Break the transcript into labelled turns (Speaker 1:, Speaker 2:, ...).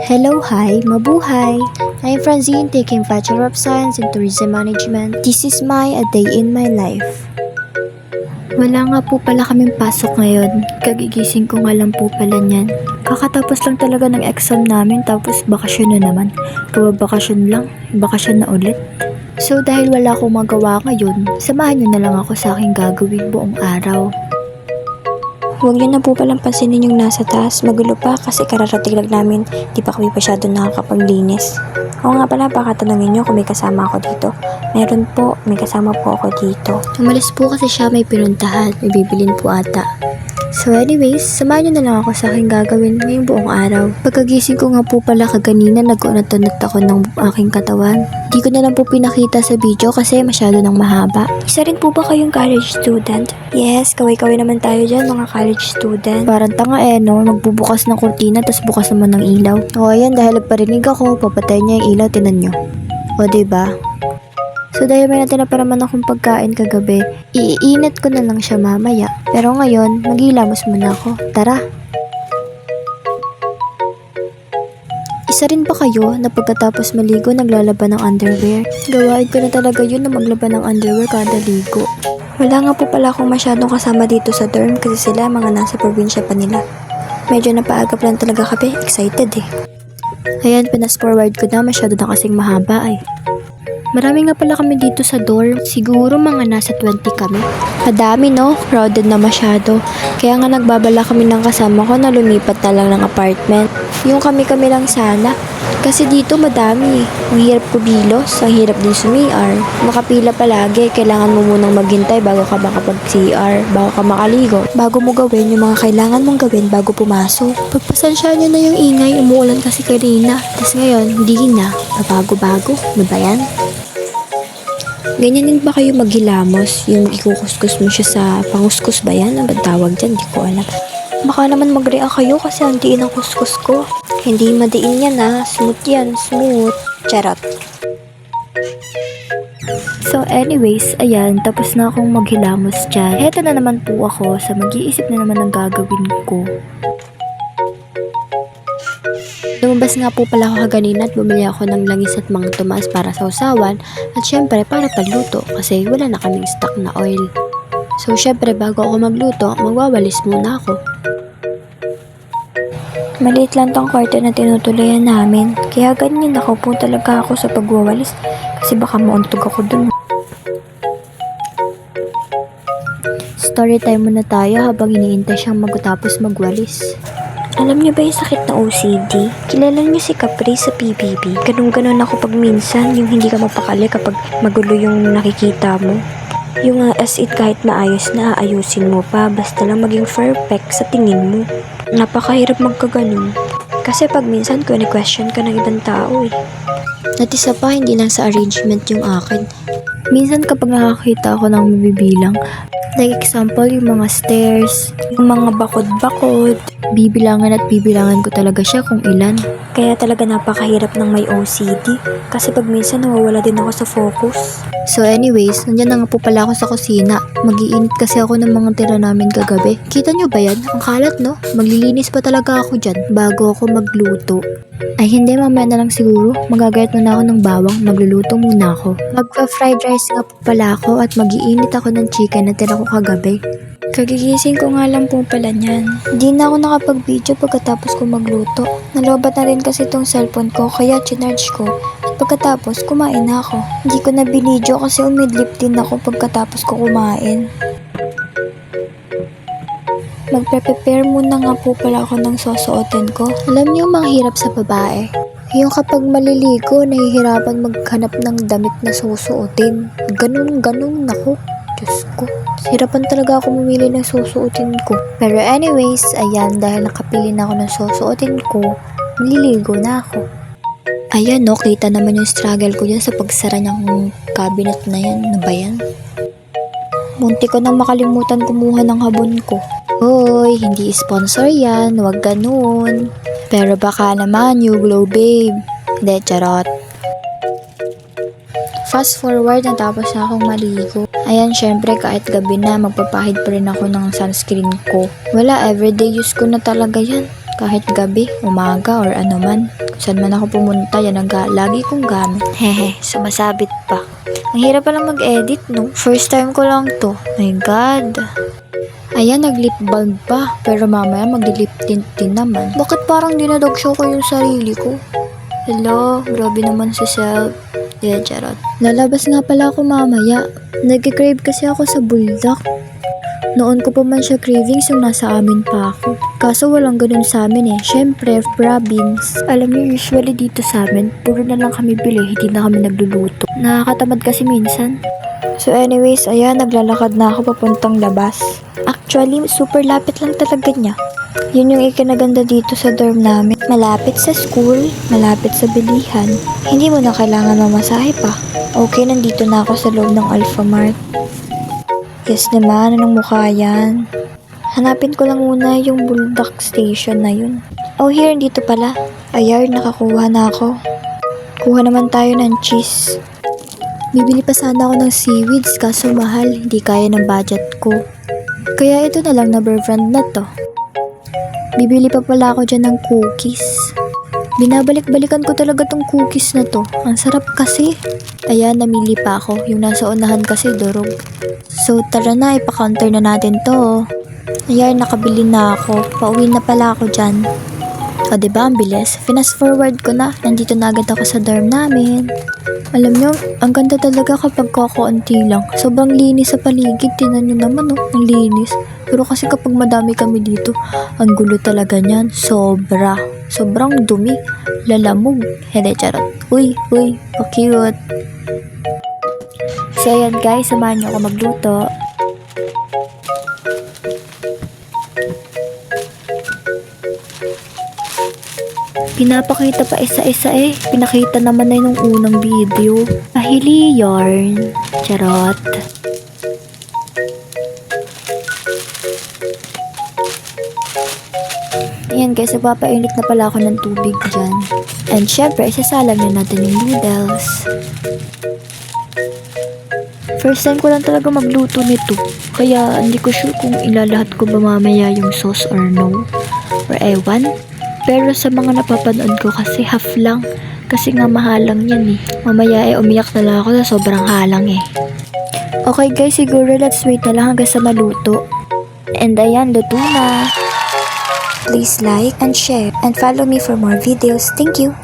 Speaker 1: Hello, hi, mabuhay! I'm Francine, taking Bachelor of Science in Tourism Management. This is a day in my life. Wala nga po pala kaming pasok ngayon. Kagigising ko nga lang po pala niyan. Kakatapos lang talaga ng exam namin tapos bakasyon na naman. Bakasyon lang, bakasyon na ulit. So dahil wala akong magawa ngayon, samahan niyo na lang ako sa aking gagawin buong araw.
Speaker 2: Huwag niyo na po palang pansinin yung nasa taas. Magulo pa kasi kararating lang namin. Di pa kami masyado nakakapaglinis. Oo nga pala, baka tanungin niyo kung may kasama ako dito. Meron po, may kasama po ako dito.
Speaker 1: Umalis po kasi siya, may pinuntahan. May bibilin po ata. So anyways, samahan niyo na lang ako sa aking gagawin ngayong buong araw. Pagkagising ko nga po pala kaganina, nag-unat-unat ako ng aking katawan. Di ko na lang po pinakita sa video kasi masyado nang mahaba.
Speaker 2: Isa rin po ba kayong college student? Yes, kaway-kaway naman tayo dyan mga college student.
Speaker 1: Parang tanga no, magbubukas ng kurtina tas bukas naman ng ilaw. O ayan, dahil nagparinig ako, papatay niya yung ilaw, tinan nyo. O diba? So dahil may natin na pa naman akong pagkain kagabi, iinit ko na lang siya mamaya. Pero ngayon, maghilamos muna ako. Tara! Isa rin ba kayo na pagkatapos maligo naglalaban ng underwear? Gawain ko na talaga yun na maglaban ng underwear kada ligo.
Speaker 2: Wala nga po pala akong masyadong kasama dito sa dorm kasi sila mga nasa probinsya pa nila. Medyo napaagap lang talaga kami, excited eh.
Speaker 1: Ayan, pinas forward ko na, masyado na kasing mahaba eh. Marami nga pala kami dito sa dorm. Siguro mga nasa 20 kami. Madami no? Crowded na masyado. Kaya nga nagbabala kami ng kasama ko na lumipat na lang ng apartment. Yung kami-kami lang sana. Kasi dito madami. Ang hirap kumilos, ang hirap din sumiyar. Makapila palagi, kailangan mo munang maghintay bago ka makapag-CR, bago ka makaligo. Bago mo gawin yung mga kailangan mong gawin bago pumasok. Pagpasensyaan nyo na yung ingay, umuulan kasi kanina. Tapos ngayon, hindi na. Bago-bago. Ano ba yan?
Speaker 2: Ganyan din ba kayo maghilamos? Yung ikukuskus mo siya sa panguskus ba yan? Ang tawag dyan? Di ko alam. Baka naman mag-react kayo kasi ang diin ang kuskus ko. Hindi madiin yan ah. Smooth yan. Smooth. Charot.
Speaker 1: So anyways, ayan, tapos na akong maghilamos dyan. Heto na naman po ako sa mag-iisip na naman ng gagawin ko. Lumabas nga po pala ako kaganina at bumili ako ng langis at mga tumas para sa usawan at syempre para paluto kasi wala na kaming stock na oil. So syempre bago ako magluto, magwawalis muna ako.
Speaker 2: Maliit lang tong kwarto na tinutuluyan namin. Kaya ganyan ako po talaga ako sa pagwawalis kasi baka mauntog ako dun.
Speaker 1: Story time muna tayo habang iniintay siyang magtapos magwalis.
Speaker 2: Alam niyo ba yung sakit na OCD? Kilala niyo si Capri sa PBB? Ganun-ganun ako pag minsan, yung hindi ka mapakali kapag magulo yung nakikita mo. Yung as in kahit maayos na aayusin mo pa, basta lang maging perfect sa tingin mo. Napakahirap magkaganon. Kasi pag minsan question ka ng ibang tao eh.
Speaker 1: At isa pa, hindi lang sa arrangement yung akin. Minsan kapag nakakita ako ng mabibilang, like example, yung mga stairs,
Speaker 2: Yung mga bakod-bakod.
Speaker 1: bibilangan at bibilangan ko talaga siya kung ilan.
Speaker 2: Kaya talaga napakahirap ng may OCD. Kasi pag minsan nawawala din ako sa focus.
Speaker 1: So anyways, nandiyan na nga po pala ako sa kusina. Mag-iinit kasi ako ng mga tira namin kagabi. Kita nyo ba yan? Ang kalat no? Maglilinis pa talaga ako dyan bago ako magluto. Ay hindi, mamaya na lang siguro. Magagayat muna ako ng bawang, magluluto muna ako. Magpa-fried rice nga po pala ako at mag-iinit ako ng chicken na tira ko kagabi.
Speaker 2: Kagigising ko nga lang po pala niyan. Hindi na ako nakapag-video pagkatapos ko magluto. Nalobat na rin kasi itong cellphone ko kaya chinarge ko. At pagkatapos kumain na ako. Hindi ko na binidyo kasi umidlip din ako pagkatapos ko kumain. Magpe-prepare muna nga po pala ako ng susuotin ko.
Speaker 1: Alam niyo mga hirap sa babae. Yung kapag maliligo, nahihirapan maghanap ng damit na susuotin. Ganun, naku. Diyos ko. Hirapan talaga ako mamili ng susuotin ko. Pero anyways, ayan, dahil nakapili na ako ng susuotin ko, maliligo na ako. Ayan no, kita naman yung struggle ko dyan sa pagsara niyang cabinet na yan. Ano ba yan? Munti ko nang makalimutan kumuha ng habon ko. Hoy, hindi sponsor yan, wag ganun. Pero baka naman, you glow babe. Hindi, charot. Fast forward, natapos na akong maligo. Ayan, syempre kahit gabi na, magpapahid pa rin ako ng sunscreen ko. Wala, everyday use ko na talaga yan. Kahit gabi, umaga, or ano man. Kung saan man ako pumunta, yan ang lagi kong gamit. Hehe, sumasabit pa. Ang hirap palang mag-edit, no? First time ko lang to. My God. Ayan, nag-lip balm pa. Pero mamaya mag-lip tint din naman. Bakit parang dinadog show ko yung sarili ko? Hello, grabe naman si self. Yeah, charot. Lalabas nga pala ako mamaya. Nag-crave kasi ako sa buldak. Noon ko pa man siya cravings yung nasa amin pa ako. Kaso walang ganun sa amin eh. Syempre, province. Alam niyo, usually dito sa amin, puro na lang kami bili, hindi na kami nagluluto. Nakakatamad kasi minsan. So anyways, ayan, naglalakad na ako papuntang labas. Actually, super lapit lang talaga niya. Yun yung ikinaganda dito sa dorm namin. Malapit sa school, malapit sa bilihan. Hindi mo na kailangan mamasahe pa. Okay, nandito na ako sa loob ng Alphamart. Yes naman, anong mukha yan? Hanapin ko lang muna yung Buldak Station na yun. Oh, here, dito pala. Ayar, nakakuha na ako. Kuha naman tayo ng cheese. Bibili pa sana ako ng seaweeds kaso mahal, hindi kaya ng budget ko. Kaya ito na lang na brand na to. Bibili pa pala ako dyan ng cookies. Binabalik-balikan ko talaga tong cookies na to. Ang sarap kasi. Ayan, namili pa ako. Yung nasa unahan kasi durog. So tara na, ipa-counter na natin to. Ayan, nakabili na ako. Pauwi na pala ako dyan. O diba, ang bilis. Fast forward ko na. Nandito na agad ako sa dorm namin. Alam nyo, ang ganda talaga kapag kakaunti lang. Sobrang linis sa paligid. Tingnan nyo naman, oh, ang linis. Pero kasi kapag madami kami dito, ang gulo talaga niyan. Sobrang dumi. Lalamog. Hindi, charot. Uy, pa-cute. So, ayan guys, samahan nyo ako magluto. Pinapakita pa isa-isa eh. Pinakita naman na yung unang video. Ahili yarn. Charot. Ayan guys, nagpapainit na pala ako ng tubig dyan. And syempre, isasalang na natin yung noodles. First time ko lang talaga magluto nito. Kaya hindi ko sure kung ilalahat ko ba mamaya yung sauce or no. Or ewan. Pero sa mga napapanood ko kasi half lang. Kasi nga mahalang yan eh. Mamaya umiyak na lang ako sa sobrang halang eh. Okay guys, siguro let's wait na lang hanggang sa maluto. And ayan, luto na. Please like and share and follow me for more videos. Thank you.